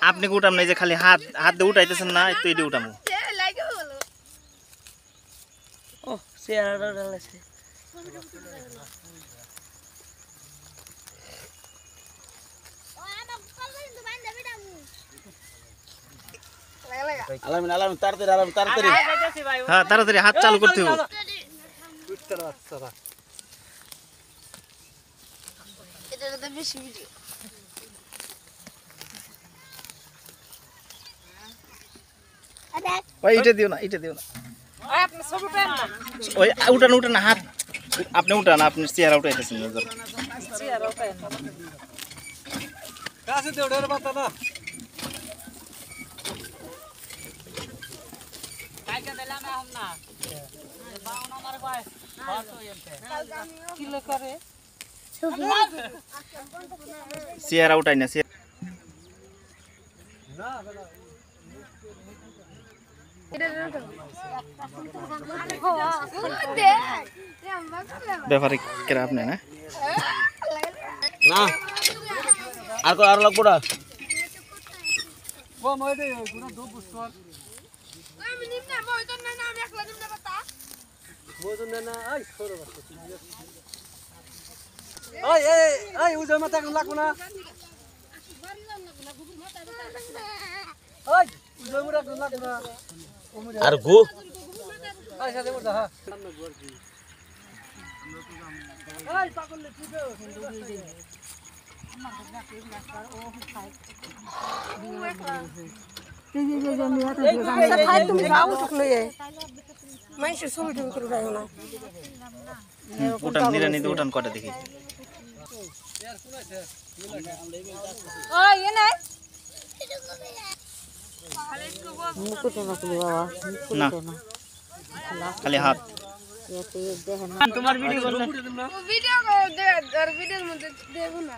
আপনি উঠাম না, এই যে খালি হাত হাত দিয়ে উঠাইতেছেন না, তো এটি উঠামো। ও চেয়ারটা ডালাছে তাড়াতাড়ি হ্যাঁ, তাড়াতাড়ি হাত চালু করতে হবে। ওই এটা দিও না, এটা দিও না, ওই উঠান উঠান হাত, আপনি উঠান, আপনি চেহারা উঠাইতেছেন চেহারা উঠাই না। ব্যাপারে কেরা আপনি না না আর লাগবো না আর গো উঠান নিরানিতে উঠান কটা দেখি। না খালি হাত। তোমার ভিডিও করলে ভিডিওর মধ্যে দেবো না।